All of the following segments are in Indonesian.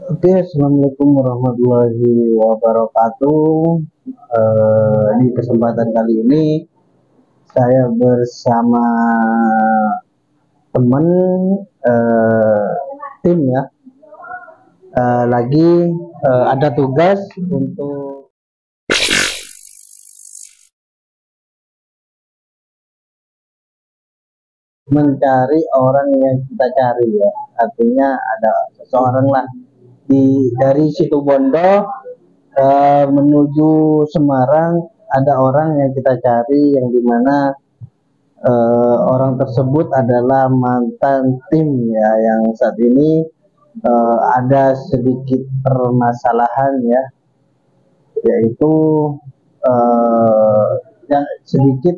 Oke, assalamualaikum warahmatullahi wabarakatuh. Di kesempatan kali ini saya bersama teman eh, tim ya, lagi ada tugas untuk mencari orang yang kita cari ya. Artinya ada seseorang lah dari situ Bondo menuju Semarang, ada orang yang kita cari yang dimana orang tersebut adalah mantan tim ya, yang saat ini ada sedikit permasalahan ya, yaitu uh, yang sedikit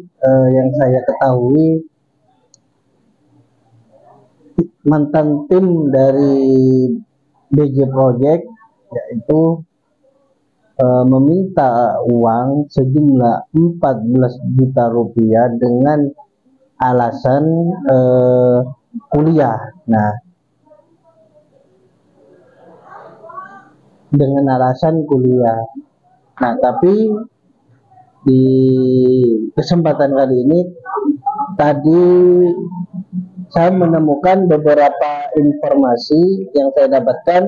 yang saya ketahui, mantan tim dari BJ Project yaitu meminta uang sejumlah 14 juta rupiah dengan alasan kuliah. Nah, dengan alasan kuliah. Nah, tapi di kesempatan kali ini tadi saya menemukan beberapa informasi yang saya dapatkan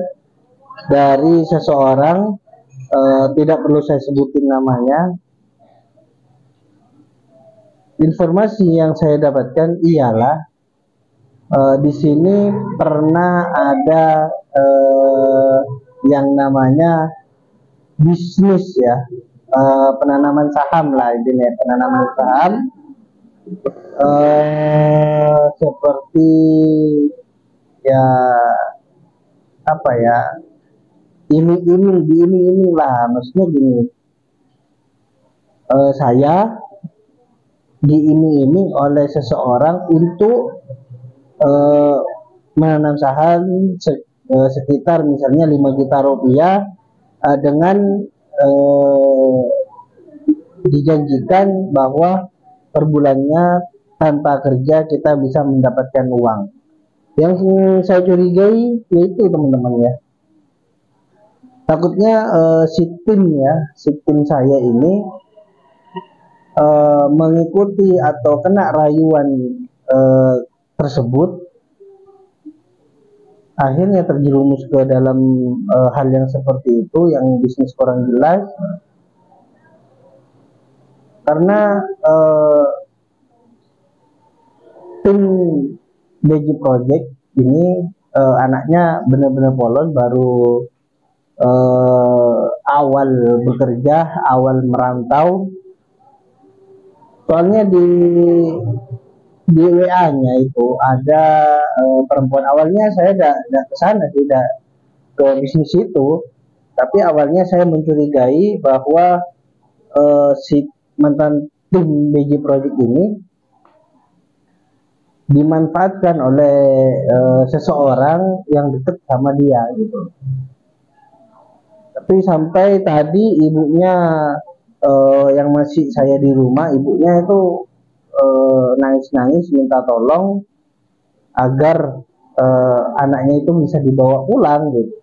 dari seseorang, tidak perlu saya sebutin namanya. Informasi yang saya dapatkan ialah di sini pernah ada yang namanya bisnis ya, penanaman saham lah, ini penanaman saham, seperti ya apa ya, iming-iming lah, maksudnya gini, saya diiming-iming oleh seseorang untuk menanam saham sekitar misalnya 5 juta rupiah, dengan dijanjikan bahwa per bulannya tanpa kerja kita bisa mendapatkan uang. Yang saya curigai yaitu teman-teman ya, takutnya si tim saya ini mengikuti atau kena rayuan tersebut, akhirnya terjerumus ke dalam hal yang seperti itu, yang bisnis kurang jelas. Karena tim BJ Project ini anaknya benar-benar polos, baru awal bekerja, awal merantau. Soalnya di WA-nya itu ada perempuan. Awalnya saya tidak ke sana, tidak ke bisnis itu, tapi awalnya saya mencurigai bahwa si mantan tim BJ Project ini dimanfaatkan oleh seseorang yang dekat sama dia gitu. Tapi sampai tadi ibunya yang masih saya di rumah, ibunya itu nangis-nangis minta tolong agar anaknya itu bisa dibawa pulang gitu.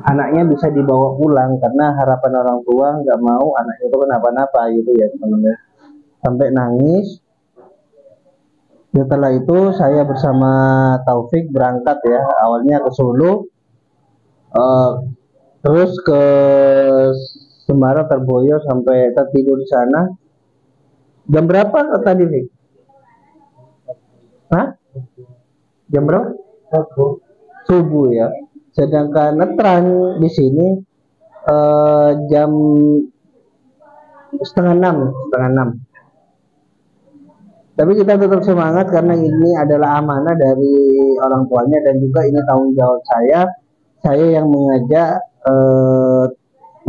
Anaknya bisa dibawa pulang karena harapan orang tua nggak mau anaknya itu kenapa-napa gitu ya teman-teman. Sampai nangis. Setelah itu saya bersama Taufik berangkat ya, awalnya ke Solo, terus ke Semarang, Terboyo, sampai tertidur di sana. Jam berapa tadi nih? Hah? Jam berapa? Subuh ya. Sedangkan netrang di sini jam setengah enam. Tapi kita tetap semangat karena ini adalah amanah dari orang tuanya, dan juga ini tanggung jawab saya. Saya yang mengajak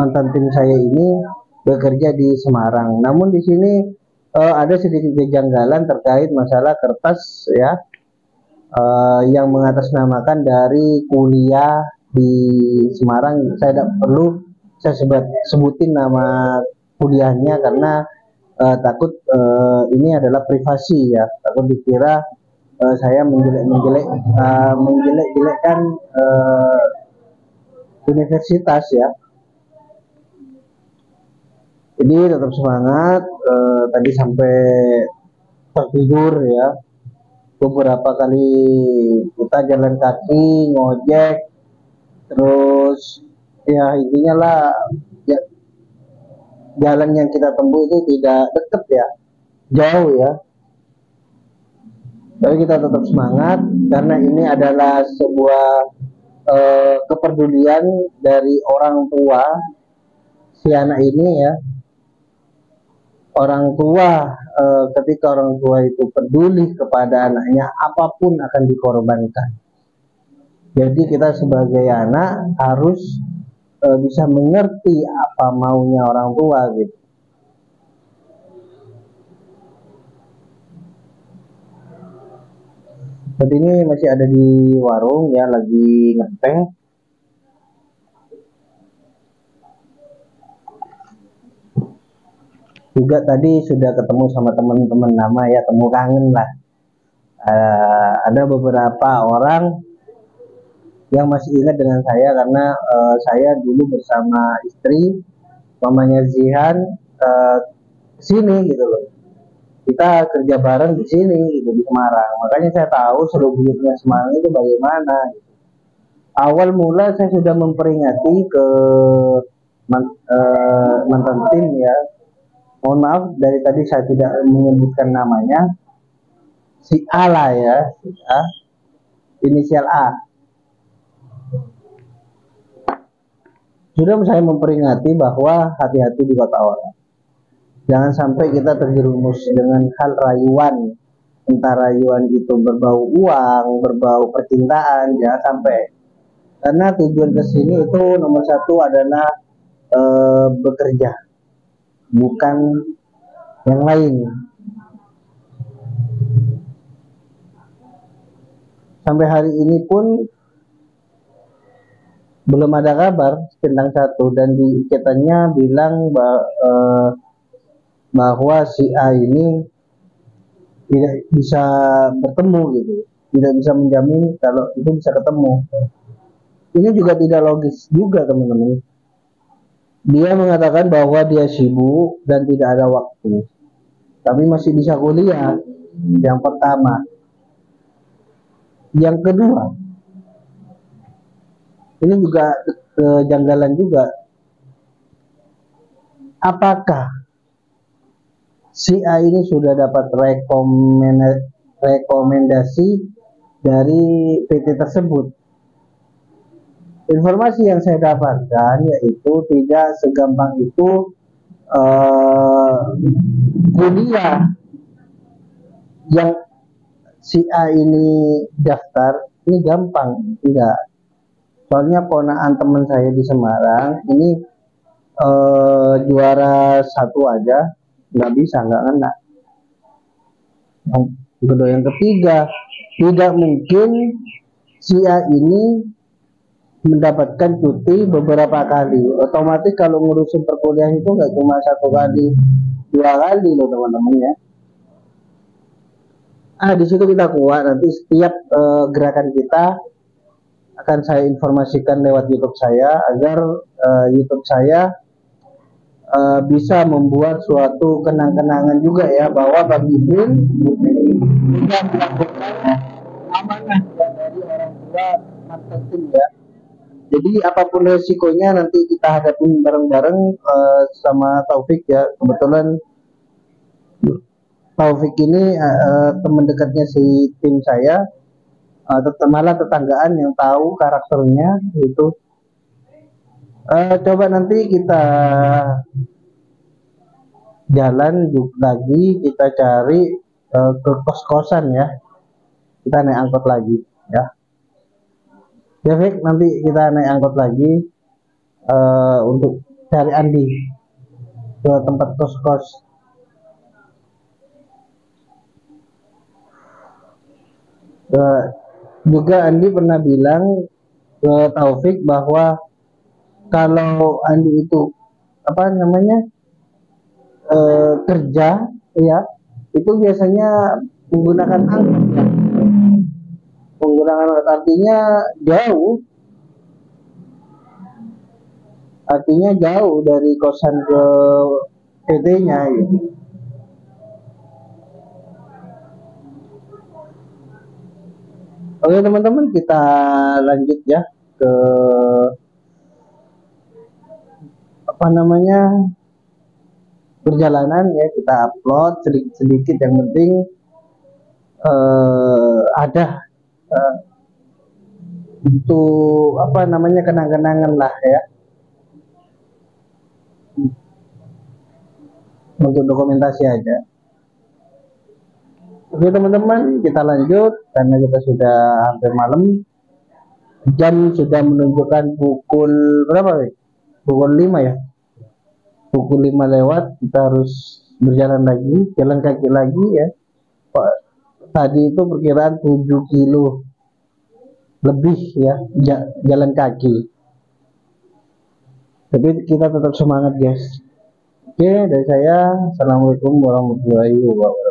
mantan tim saya ini bekerja di Semarang. Namun di sini ada sedikit kejanggalan terkait masalah kertas ya, yang mengatasnamakan dari kuliah di Semarang. Saya tidak perlu saya sebutin nama kuliahnya karena takut ini adalah privasi ya, takut dikira saya menjelek-jelekkan universitas ya. Jadi tetap semangat, tadi sampai tertidur ya, beberapa kali kita jalan kaki, ngojek, terus ya intinya lah ya, jalan yang kita tempuh itu tidak dekat ya, jauh ya. Tapi kita tetap semangat karena ini adalah sebuah kepedulian dari orang tua si anak ini ya. Orang tua ketika orang tua itu peduli kepada anaknya, apapun akan dikorbankan. Jadi kita sebagai anak harus bisa mengerti apa maunya orang tua gitu. Saat ini masih ada di warung ya, lagi ngeteh. Juga tadi sudah ketemu sama teman-teman lama ya, temu kangen lah. Ada beberapa orang yang masih ingat dengan saya karena saya dulu bersama istri mamanya Zihan sini gitu loh. Kita kerja bareng di sini gitu, di Semarang. Makanya saya tahu seluk-beluknya Semarang itu bagaimana. Awal mula saya sudah memperingati ke mantan tim ya. Mohon maaf dari tadi saya tidak menyebutkan namanya. Si A lah ya, si A, inisial A. Sudah saya memperingati bahwa hati-hati di kota orang. Jangan sampai kita terjerumus dengan hal rayuan. Entah rayuan itu berbau uang, berbau percintaan, jangan sampai. Karena tujuan kesini itu nomor satu adalah bekerja, bukan yang lain. Sampai hari ini pun belum ada kabar tentang satu, dan di ikatannya bilang bahwa si A ini tidak bisa bertemu gitu, tidak bisa menjamin kalau itu bisa ketemu. Ini juga tidak logis juga teman-teman. Dia mengatakan bahwa dia sibuk dan tidak ada waktu, tapi masih bisa kuliah. Yang pertama. Yang kedua, ini juga kejanggalan juga. Apakah si A ini sudah dapat rekomendasi dari PT tersebut? Informasi yang saya dapatkan yaitu tidak segampang itu kuliah yang si A ini daftar ini gampang, tidak. Soalnya ponaan teman saya di Semarang ini juara satu aja nggak bisa, nggak kena. Yang ketiga, tidak mungkin si A ini mendapatkan cuti beberapa kali. Otomatis kalau ngurusin perkuliahan itu nggak cuma satu kali, dua kali loh teman-teman ya. Di situ kita kuat. Nanti setiap gerakan kita akan saya informasikan lewat YouTube saya agar YouTube saya bisa membuat suatu kenang-kenangan juga ya, bahwa Bang Ibin sudah melakukan amanah dari orang tua marketing ya. Jadi apapun resikonya nanti kita hadapin bareng-bareng sama Taufik ya. Kebetulan Taufik ini teman dekatnya si tim saya, malah tetanggaan yang tahu karakternya itu. Coba nanti kita jalan lagi, kita cari ke kos-kosan ya, kita naik angkot lagi ya. Taufik, nanti kita naik angkot lagi untuk cari Andi ke tempat kos-kos. Juga Andi pernah bilang ke Taufik bahwa kalau Andi itu apa namanya kerja ya itu biasanya menggunakan angkot ya. Menggunakan angkot artinya jauh, dari kosan ke PT-nya gitu. Oke teman-teman, kita lanjut ya ke apa namanya perjalanan ya, kita upload sedikit-sedikit, yang penting ada untuk apa namanya kenang-kenangan lah ya, untuk dokumentasi aja. Oke teman-teman, kita lanjut karena kita sudah hampir malam, jam sudah menunjukkan pukul berapa? Pukul 5 ya, pukul 5 lewat. Kita harus berjalan lagi, jalan kaki lagi ya. Tadi itu perkiraan 7 kilo lebih ya, jalan kaki, tapi kita tetap semangat guys. Oke, dari saya, assalamualaikum warahmatullahi wabarakatuh.